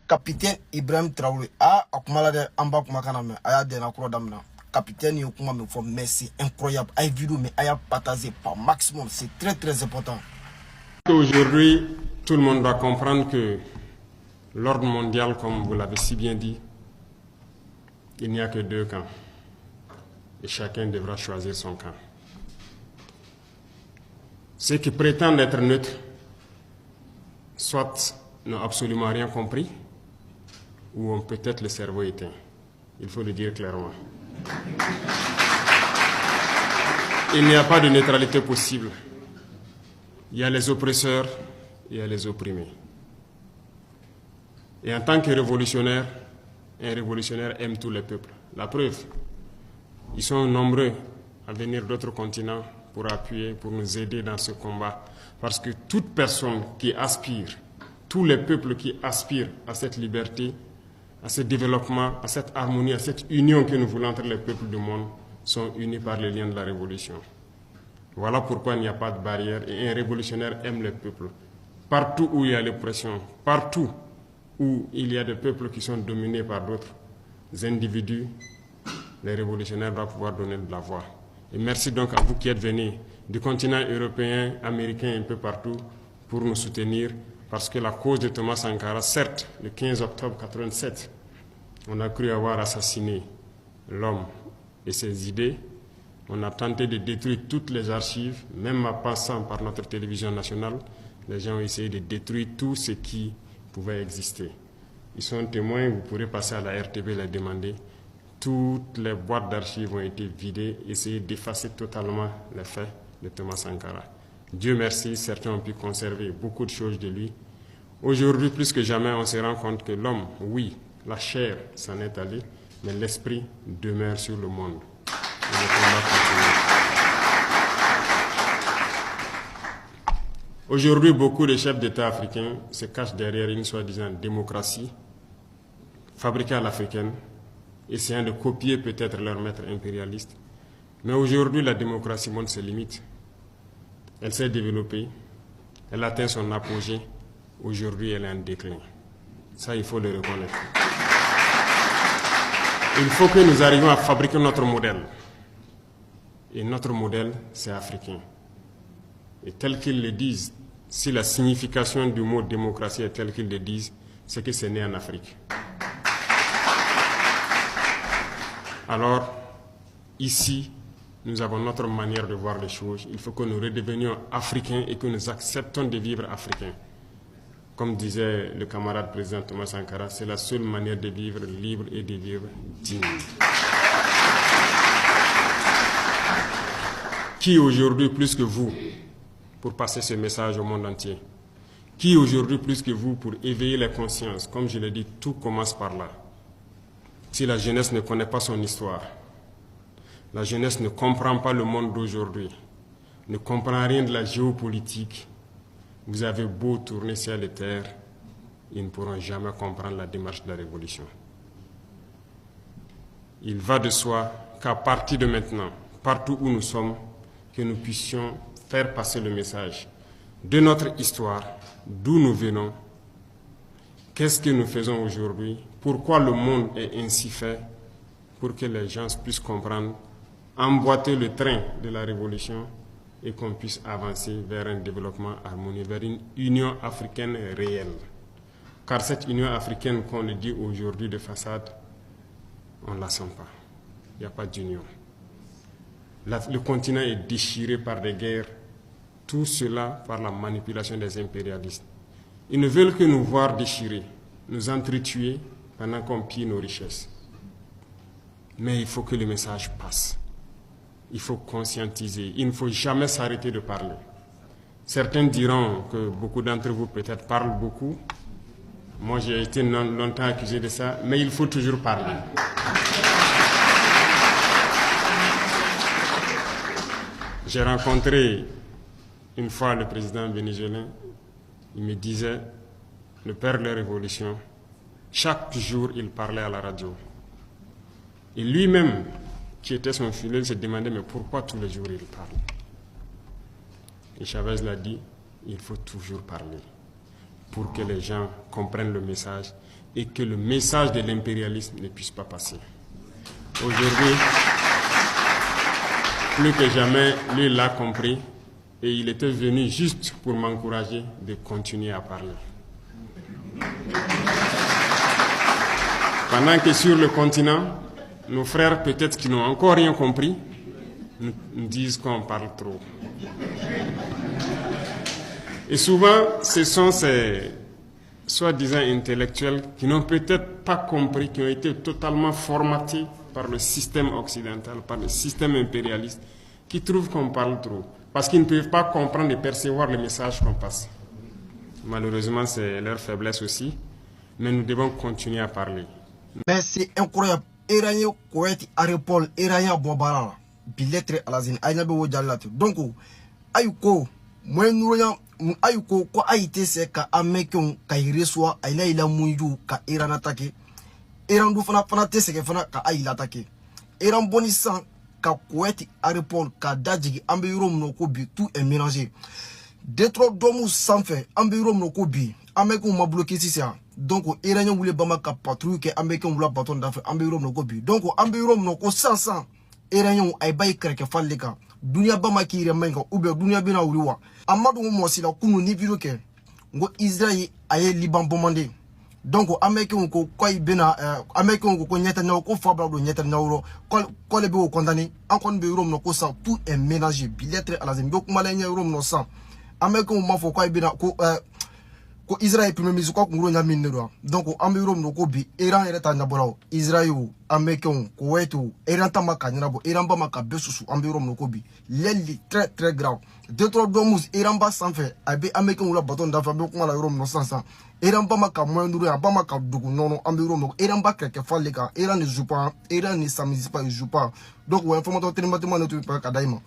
Capitaine Ibrahim Traoré. Ah, akumala de amba kumakana me. Aya de na kuro damna. Capitaine Yokuma me for merci incroyable. Aïe vidéo mais aïe partagé par maximum. C'est très très important. Aujourd'hui, tout le monde doit comprendre que l'ordre mondial, comme vous l'avez si bien dit, il n'y a que 2 camps. Et chacun devra choisir son camp. Ceux qui prétendent être neutres, soit n'ont absolument rien compris, ou ont peut-être le cerveau éteint. Il faut le dire clairement. Il n'y a pas de neutralité possible. Il y a les oppresseurs, il y a les opprimés. Et en tant que révolutionnaire, un révolutionnaire aime tous les peuples. La preuve, ils sont nombreux à venir d'autres continents pour appuyer, pour nous aider dans ce combat. Parce que toute personne qui aspire, tous les peuples qui aspirent à cette liberté, à ce développement, à cette harmonie, à cette union que nous voulons entre les peuples du monde, sont unis par les liens de la révolution. Voilà pourquoi il n'y a pas de barrière et un révolutionnaire aime le peuple. Partout où il y a l'oppression, partout où il y a des peuples qui sont dominés par d'autres individus, les révolutionnaires doivent pouvoir donner de la voix. Et merci donc à vous qui êtes venus du continent européen, américain, un peu partout, pour nous soutenir, parce que la cause de Thomas Sankara, certes, le 15 octobre 1987, on a cru avoir assassiné l'homme et ses idées. On a tenté de détruire toutes les archives, même en passant par notre télévision nationale. Les gens ont essayé de détruire tout ce qui pouvait exister. Ils sont témoins, vous pourrez passer à la RTB les demander. Toutes les boîtes d'archives ont été vidées, essayer d'effacer totalement les faits de Thomas Sankara. Dieu merci, certains ont pu conserver beaucoup de choses de lui. Aujourd'hui, plus que jamais, on se rend compte que l'homme, oui, la chair s'en est allée, mais l'esprit demeure sur le monde. Aujourd'hui, beaucoup de chefs d'État africains se cachent derrière une soi-disant démocratie fabriquée à l'africaine, essayant de copier peut-être leur maître impérialiste. Mais aujourd'hui, la démocratie montre ses limites. Elle s'est développée, elle atteint son apogée. Aujourd'hui, elle est en déclin. Ça, il faut le reconnaître. Il faut que nous arrivions à fabriquer notre modèle. Et notre modèle, c'est africain. Et tel qu'ils le disent, si la signification du mot démocratie est telle qu'ils le disent, c'est que c'est né en Afrique. Alors, ici, nous avons notre manière de voir les choses. Il faut que nous redevenions africains et que nous acceptons de vivre africains. Comme disait le camarade président Thomas Sankara, c'est la seule manière de vivre libre et de vivre digne. Qui aujourd'hui plus que vous pour passer ce message au monde entier? Qui aujourd'hui plus que vous pour éveiller les consciences? Comme je l'ai dit, tout commence par là. Si la jeunesse ne connaît pas son histoire, la jeunesse ne comprend pas le monde d'aujourd'hui, ne comprend rien de la géopolitique, vous avez beau tourner ciel et terre, ils ne pourront jamais comprendre la démarche de la révolution. Il va de soi qu'à partir de maintenant, partout où nous sommes, que nous puissions faire passer le message de notre histoire, d'où nous venons, qu'est-ce que nous faisons aujourd'hui, pourquoi le monde est ainsi fait, pour que les gens puissent comprendre, emboîter le train de la révolution et qu'on puisse avancer vers un développement harmonieux, vers une Union africaine réelle. Car cette Union africaine qu'on le dit aujourd'hui de façade, on ne la sent pas. Il n'y a pas d'union. Le continent est déchiré par des guerres, tout cela par la manipulation des impérialistes. Ils ne veulent que nous voir déchirés, nous entretuer pendant qu'on pille nos richesses. Mais il faut que le message passe. Il faut conscientiser. Il ne faut jamais s'arrêter de parler. Certains diront que beaucoup d'entre vous peut-être parlent beaucoup. Moi, j'ai été longtemps accusé de ça, mais il faut toujours parler. J'ai rencontré une fois le président vénézuélien. Il me disait, le père de la révolution, chaque jour il parlait à la radio. Et lui-même, qui était son fidèle, se demandait, mais pourquoi tous les jours il parle? Et Chavez l'a dit, il faut toujours parler pour que les gens comprennent le message et que le message de l'impérialisme ne puisse pas passer. Aujourd'hui, plus que jamais, lui l'a compris et il était venu juste pour m'encourager de continuer à parler. Pendant que sur le continent, nos frères peut-être qui n'ont encore rien compris, nous disent qu'on parle trop. Et souvent, ce sont ces soi-disant intellectuels qui n'ont peut-être pas compris, qui ont été totalement formatés par le système occidental, par le système impérialiste, qui trouvent qu'on parle trop. Parce qu'ils ne peuvent pas comprendre et percevoir le message qu'on passe. Malheureusement, c'est leur faiblesse aussi, mais nous devons continuer à parler. Mais c'est incroyable. Iranien Koweït Arepol Iranien Bobara biletre alazine aynabe wo jallat donc ayuko moy nuroya ayuko ko ayite se ka amekon ka hireswa ayna ila munju ka Iran attaquer Iran du fana te se ke fana ka ayila attaquer Iran bonisan ka Koweït Arepol ka dajigi ambe rom no ko bi tout est mélangé détro domu sanfé ambe rom no ko bi amekon ma bloquer si ça. Donc, Iranien voulait bama ka patrouille que Américain voulait bâton d'affaires Ambirom no gobi. Donc, Ambirom no ko 500 Iranien ay bay kreke falleka. Dunia bama ki remenga ou bien dunia bina uriwa. Amadou mo si la kunu ni video ke ngo Israël ay Liban bombardé. Donc, Américain ko koy bina Américain ko nyeta na ko fabra do nyeta na euro ko le be condamné encore be rom no ko ça tout est mélangé billettre à la zimbo ko malanya rom no ça. Américain mo fo koy bina ko ko Israël premier ministre ko nguro nya minero donc ambe rom no ko bi Iran ere ta nyaboro Israël Américain Koweït Iran ta maka nyabo Iran ba maka besusu ambe rom no ko bi leli très très grave deux trois domus Iran ba sans fait abe Américain wala baton d'affaires be ko mala rom no sansa Iran ba maka moyen nduro ba maka dugu non ambe rom no Iran ba keke faleka Iran ne joue pas Iran ne s'amuse pas il joue pas donc ouais information tellement ne tu pas kadaima